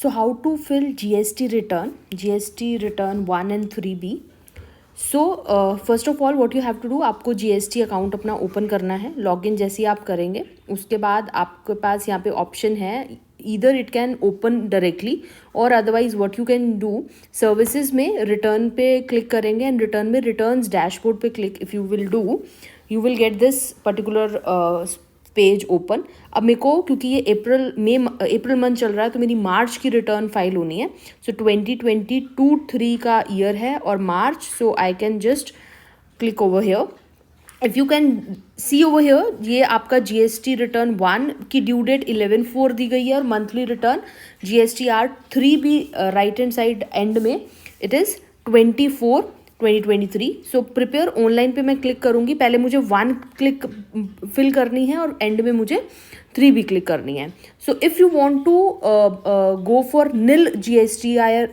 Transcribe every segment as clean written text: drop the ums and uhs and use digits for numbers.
So how to fill GST return 1 and 3B. So first of all what you have to do, आपको GST account अपना open करना है. Login जैसे ही आप करेंगे उसके बाद आपके पास यहाँ पे ऑप्शन है, either it can open directly और otherwise what you can do, services में रिटर्न पे क्लिक करेंगे एंड रिटर्न में रिटर्न्स डैशबोर्ड पे click if you will do, you will get this particular page open. अब मेरे को क्योंकि ये अप्रैल मंथ चल रहा है तो मेरी मार्च की रिटर्न फाइल होनी है. सो 2022-3 का ईयर है और March, so I can just click over here. If you can see over here, ये आपका GST रिटर्न 1 की ड्यू डेट 11/4 दी गई है और मंथली रिटर्न GSTR 3 भी राइट हैंड साइड एंड में it is 24/2023. So prepare online पे मैं क्लिक करूँगी. पहले मुझे 1 क्लिक फिल करनी है और एंड में मुझे 3 भी क्लिक करनी है. So if you want to go for nil GSTR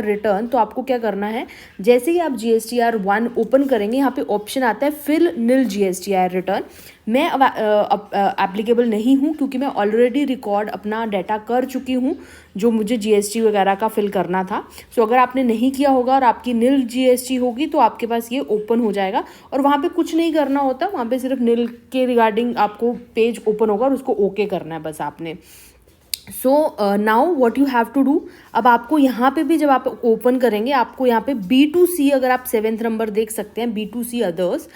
return, तो आपको क्या करना है, जैसे ही आप GSTR 1 ओपन करेंगे यहाँ पे ऑप्शन आता है फिल नील GSTR रिटर्न. मैं एप्लीकेबल नहीं हूँ क्योंकि मैं ऑलरेडी रिकॉर्ड अपना डाटा कर चुकी हूँ जो मुझे GST वगैरह का फिल करना था. सो अगर आपने नहीं किया होगा और आपकी नील GST होगी तो आपके पास ये ओपन हो जाएगा और वहाँ पे कुछ नहीं करना होता, वहाँ पे सिर्फ नील के रिगार्डिंग आपको पेज ओपन होगा और उसको ओके करना है बस आपने. So now what you have to do, अब आपको यहाँ पे भी जब आप ओपन करेंगे आपको यहाँ पे B2C, अगर आप 7th नंबर देख सकते हैं B2C अदर्स,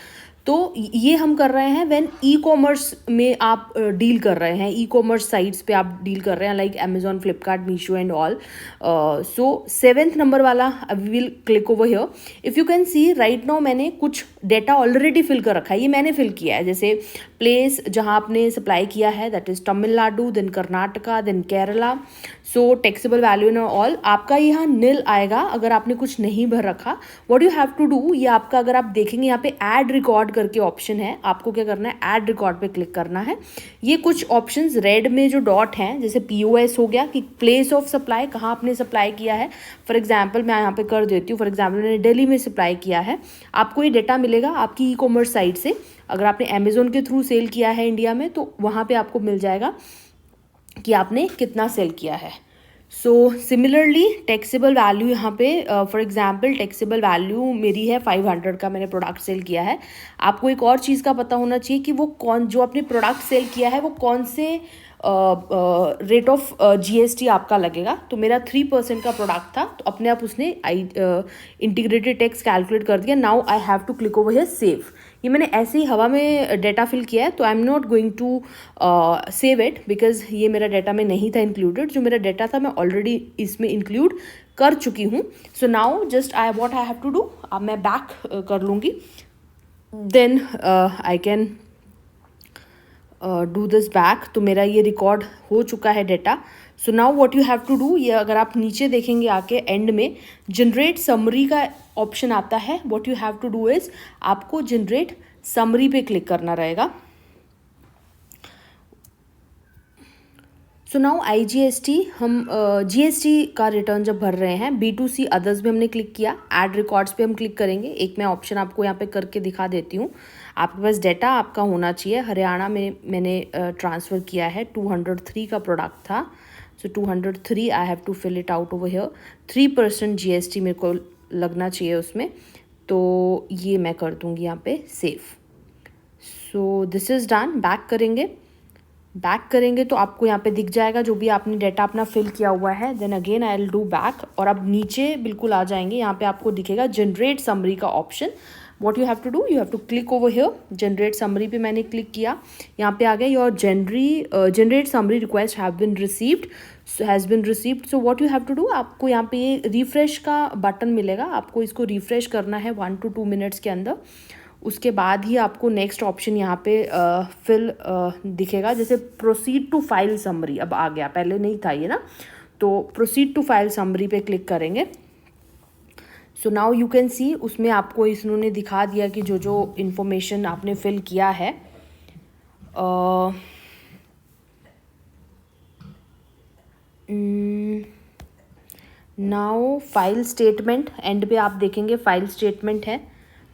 तो ये हम कर रहे हैं व्हेन ई-कॉमर्स में आप डील कर रहे हैं, ई-कॉमर्स साइट्स पे आप डील कर रहे हैं like Amazon, Flipkart, Meesho and all. So 7th number वाला we will click over here. If you can see right now मैंने कुछ डेटा ऑलरेडी फिल कर रखा है, ये मैंने फिल किया है. जैसे प्लेस जहाँ आपने सप्लाई किया है that is Tamil Nadu, then Karnataka, then Kerala. So taxable value and all आपका यहाँ नील आएगा अगर आपने कुछ नहीं भर रखा. What you have to do, ये आपका अगर आप देखेंगे यहाँ पे ऐड रिकॉर्ड करके ऑप्शन है, आपको क्या करना है, ऐड रिकॉर्ड पे क्लिक करना है. ये कुछ ऑप्शंस रेड में जो डॉट हैं, जैसे POS हो गया कि प्लेस ऑफ सप्लाई, कहाँ आपने सप्लाई किया है. फॉर एग्जाम्पल मैं यहाँ पे कर देती हूँ, फॉर एग्जाम्पल मैंने दिल्ली में सप्लाई किया है. आपको ये डेटा मिलेगा आपकी ई-कॉमर्स साइट से. अगर आपने अमेजोन के थ्रू सेल किया है इंडिया में तो वहाँ पे आपको मिल जाएगा कि आपने कितना सेल किया है. सो सिमिलरली टैक्सेबल वैल्यू यहाँ पे फॉर एग्जांपल टैक्सेबल वैल्यू मेरी है 500 का, मैंने प्रोडक्ट सेल किया है. आपको एक और चीज़ का पता होना चाहिए कि वो कौन, जो आपने प्रोडक्ट सेल किया है वो कौन से रेट ऑफ GST आपका लगेगा. तो मेरा 3% का प्रोडक्ट था तो अपने आप उसने इंटीग्रेटेड टैक्स कैलकुलेट कर दिया. Now I have to click over here save. ये मैंने ऐसे ही हवा में डेटा फिल किया है तो I am not going to save it because ये मेरा डेटा में नहीं था इंक्लूडेड. जो मेरा डेटा था मैं ऑलरेडी इसमें इंक्लूड कर चुकी हूँ. So now just what I have to do, अब मैं बैक कर लूँगी, then I can do this back. तो मेरा ये रिकॉर्ड हो चुका है data. So now what you have to do, ये अगर आप नीचे देखेंगे आके एंड में जनरेट समरी का ऑप्शन आता है. What you have to do is आपको जनरेट समरी पे क्लिक करना रहेगा. सो नाउ IGST, हम GST का रिटर्न जब भर रहे हैं, B2C अदर्स में हमने क्लिक किया, ऐड रिकॉर्ड्स पे हम क्लिक करेंगे. एक मैं ऑप्शन आपको यहाँ पे करके दिखा देती हूँ. आपके पास डेटा आपका होना चाहिए. हरियाणा में मैंने ट्रांसफ़र किया है, 203 का प्रोडक्ट था. So 203 I have to fill it out over here. 3% GST मेरे को लगना चाहिए उसमें, तो ये मैं कर दूँगी यहाँ पे save. So this is done. Back करेंगे तो आपको यहाँ पे दिख जाएगा जो भी आपने डाटा अपना फिल किया हुआ है. Then again I will do back और अब नीचे बिल्कुल आ जाएंगे. यहाँ पे आपको दिखेगा जनरेट समरी का option. What you have to do, you have to click over here. Generate summary पे मैंने क्लिक किया, यहाँ पे आ गया your generate summary request has been received. So what you have to do, आपको यहाँ पे ये रिफ्रेश का बटन मिलेगा, आपको इसको रिफ्रेश करना है 1 to 2 मिनट्स के अंदर. उसके बाद ही आपको नेक्स्ट ऑप्शन यहाँ पे फिल दिखेगा, जैसे प्रोसीड टू फाइल समरी अब आ गया, पहले नहीं था ये ना. तो प्रोसीड टू फाइल समरी पे क्लिक करेंगे. सो नाउ यू कैन सी उसमें आपको इन्होंने दिखा दिया कि जो जो इन्फॉर्मेशन आपने फिल किया है. नाउ फाइल स्टेटमेंट एंड पे आप देखेंगे फाइल स्टेटमेंट है.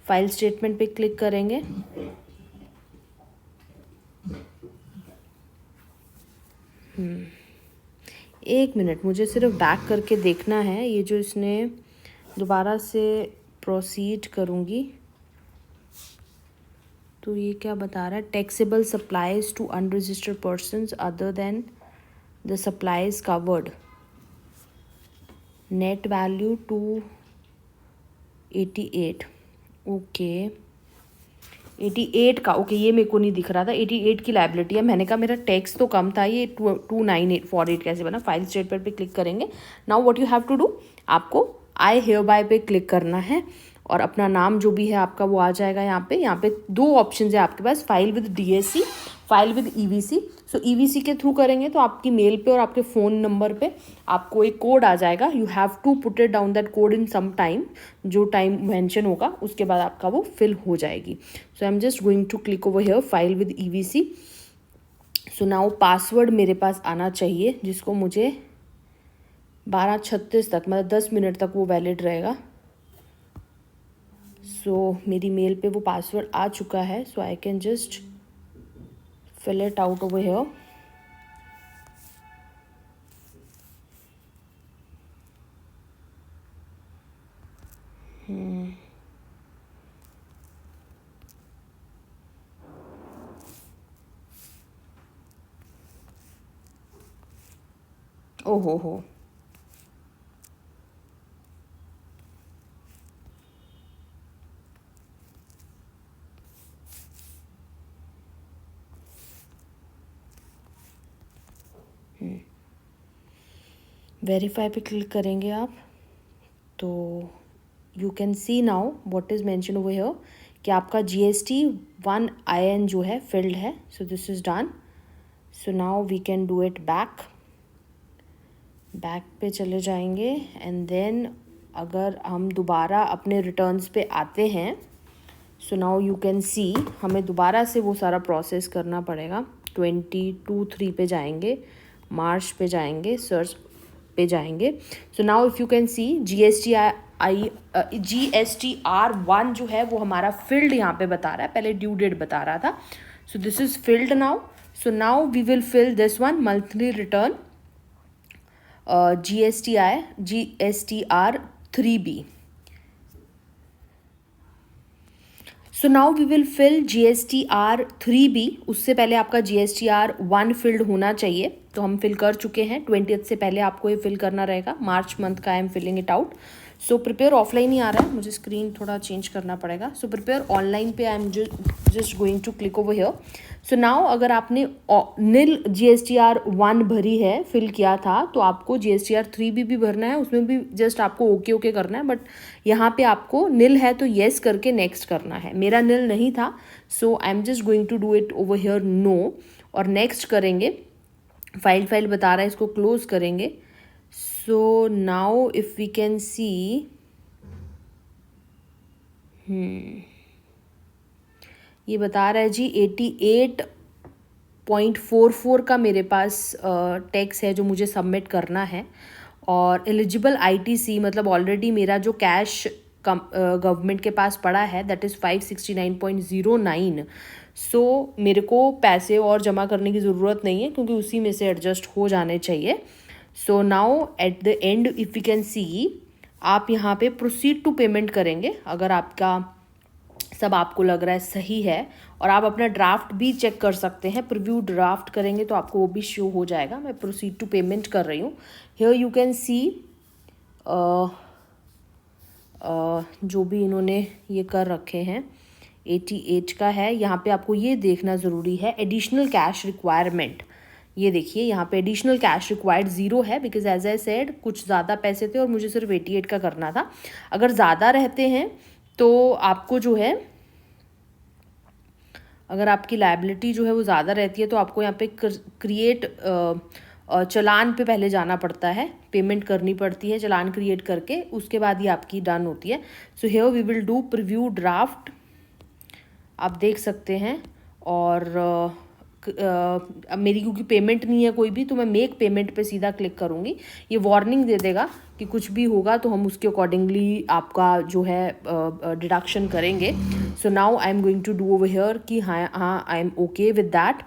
फाइल स्टेटमेंट पे क्लिक करेंगे. एक मिनट, मुझे सिर्फ बैक करके देखना है। ये जो इसने दोबारा से प्रोसीड करूँगी तो ये क्या बता रहा है, taxable supplies to unregistered persons other than the supplies covered, net value 288। Okay 88 का, ओके ये मेरे को नहीं दिख रहा था। 88 की लाइबिलिटी है। मैंने कहा मेरा टैक्स तो कम था, ये 29848 कैसे बना। फाइल स्टेटमेंट पे क्लिक करेंगे। Now what you have to do, आपको आई हियर बाय पे क्लिक करना है और अपना नाम जो भी है आपका वो आ जाएगा यहाँ पे। यहाँ पे दो ऑप्शन है आपके पास, file with DSC, file with EVC. So EVC के थ्रू करेंगे तो आपकी मेल पे और आपके फ़ोन नंबर पे आपको एक कोड आ जाएगा। You have to put it down that code in some time, जो टाइम मेंशन होगा उसके बाद आपका वो फिल हो जाएगी। So I am just going to click over here file with EVC. So now password मेरे पास आना चाहिए, जिसको मुझे 12:36 तक, मतलब 10 मिनट तक वो वैलिड रहेगा। सो मेरी मेल पे वो पासवर्ड आ चुका है। So I can just fill it out over here. ओ हो वेरीफाई पे क्लिक करेंगे आप तो you can see now what is mention over here कि आपका GST 1 IN जो है फिल्ड है। So this is done. So now we can do it back पे चले जाएंगे एंड देन अगर हम दोबारा अपने रिटर्न्स पे आते हैं, सो नाउ यू कैन सी हमें दोबारा से वो सारा प्रोसेस करना पड़ेगा। 22/3 पे जाएंगे, मार्च पे जाएंगे, सर्च पे जाएंगे। So now if you can C GSTR1 जो है वो हमारा फिल्ड यहाँ पे बता रहा है, पहले ड्यू डेट बता रहा था। So this is filled now. So now we will fill this one, monthly return GSTR 3B। So now we will fill GSTR 3B। उससे पहले आपका GSTR 1 फिल्ड होना चाहिए, तो हम फिल कर चुके हैं। 20th से पहले आपको ये फिल करना रहेगा। मार्च मंथ का I am filling it out. So prepare offline ही आ रहा है, मुझे स्क्रीन थोड़ा चेंज करना पड़ेगा। सो प्रिपेयर ऑनलाइन पे I am just going to click over here. So now अगर आपने नील GSTR 1 भरी है, फिल किया था, तो आपको GSTR 3B भी भरना है। उसमें भी जस्ट आपको ओके करना है, बट यहाँ पे आपको नील है तो येस करके नेक्स्ट करना है। मेरा नील नहीं था, so I am just going to do it over here no, और नेक्स्ट करेंगे। फाइल बता रहा है, इसको क्लोज करेंगे। So now if we can see ये बता रहा है जी 88.44 का मेरे पास टैक्स है जो मुझे सबमिट करना है। और एलिजिबल ITC मतलब ऑलरेडी मेरा जो कैश गवर्नमेंट के पास पड़ा है दैट इज़ 569.09। सो मेरे को पैसे और जमा करने की ज़रूरत नहीं है, क्योंकि उसी में से एडजस्ट हो जाने चाहिए। So now at the and if you can सी, आप यहाँ पे प्रोसीड टू पेमेंट करेंगे अगर आपका सब आपको लग रहा है सही है। और आप अपना ड्राफ्ट भी चेक कर सकते हैं, प्रीव्यू ड्राफ्ट करेंगे तो आपको वो भी शो हो जाएगा। मैं प्रोसीड टू पेमेंट कर रही हूँ। हियर यू कैन सी जो भी इन्होंने ये कर रखे हैं 88 का है। यहाँ पे आपको ये देखना ज़रूरी है एडिशनल कैश रिक्वायरमेंट। ये देखिए यहाँ पे एडिशनल कैश रिक्वायर्ड 0 है, बिकॉज एज आई सेड कुछ ज़्यादा पैसे थे और मुझे सिर्फ 88 का करना था। अगर ज़्यादा रहते हैं तो आपको जो है, अगर आपकी लायबिलिटी जो है वो ज़्यादा रहती है तो आपको यहाँ पे क्रिएट चलान पे पहले जाना पड़ता है, पेमेंट करनी पड़ती है चलान क्रिएट करके, उसके बाद ही आपकी डन होती है। So here we will do preview draft, आप देख सकते हैं। और मेरी क्योंकि पेमेंट नहीं है कोई भी, तो मैं मेक पेमेंट पे सीधा क्लिक करूँगी। ये वार्निंग दे देगा कि कुछ भी होगा तो हम उसके अकॉर्डिंगली आपका जो है डिडक्शन करेंगे। So now I am going to do over here कि हाँ I am okay with that.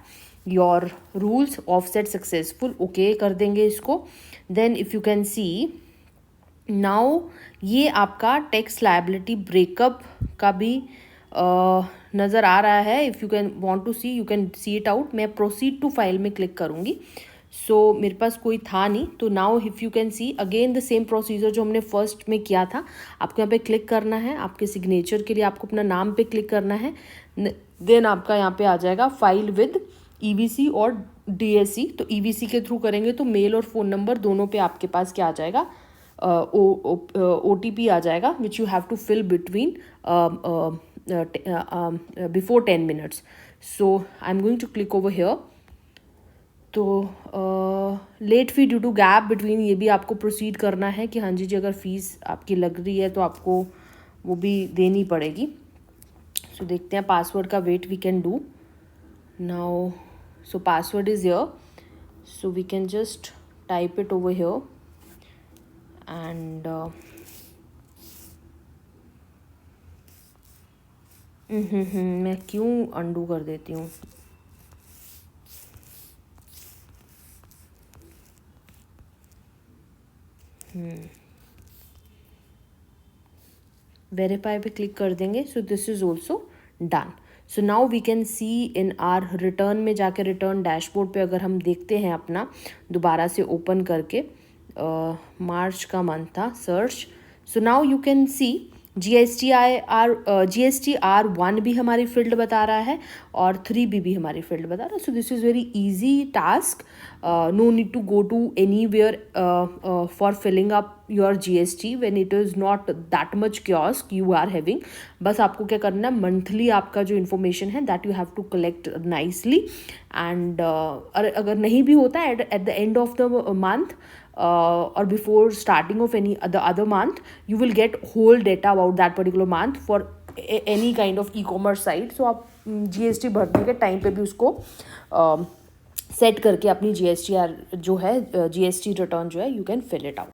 Your rules, offset successful, okay कर देंगे इसको। Then if you can see now, ये आपका टैक्स लायबिलिटी ब्रेकअप का भी नज़र आ रहा है। If you can want to see, you can see it out. मैं प्रोसीड टू फाइल में क्लिक करूँगी। सो मेरे पास कोई था नहीं, तो now if you can see again the same procedure जो हमने फर्स्ट में किया था। आपको यहाँ पे क्लिक करना है, आपके सिग्नेचर के लिए आपको अपना नाम पे क्लिक करना है। देन आपका यहाँ पे आ जाएगा फाइल विद ईवीसी और डीएससी। तो ईवीसी के थ्रू करेंगे तो मेल और फ़ोन नंबर दोनों पे आपके पास क्या आ जाएगा, OTP आ जाएगा, which you have to fill between before 10 minutes. So I'm going to click over here. तो late fee due to gap between, ये भी आपको प्रोसीड करना है कि हाँ जी अगर फीस आपकी लग रही है तो आपको वो भी देनी पड़ेगी। सो देखते हैं पासवर्ड का wait we can do now. So password is here, so we can just type it over here and मैं क्यों अंडू कर देती हूँ। वेरीफाई पे क्लिक कर देंगे। So this is also done. So now we can see in our return में जाके, रिटर्न डैशबोर्ड पे अगर हम देखते हैं अपना दोबारा से ओपन करके, मार्च का मंथ था, search. So now you can C GSTR1 भी हमारी फील्ड बता रहा है और 3B भी हमारी फील्ड बता रहा है। So this is very easy task, no need to go to anywhere for filling up your GST when it is not that much kiosk you are having. बस आपको क्या करना है, मंथली आपका जो इन्फॉर्मेशन है that you have to collect nicely and अगर नहीं भी होता है at the end of the month or before starting of any other month, you will get whole data about that particular month for any kind of e-commerce site. So आप GST भरने के time पे भी उसको set करके अपनी GSTR जो है, GST रिटर्न जो है, you can fill it out.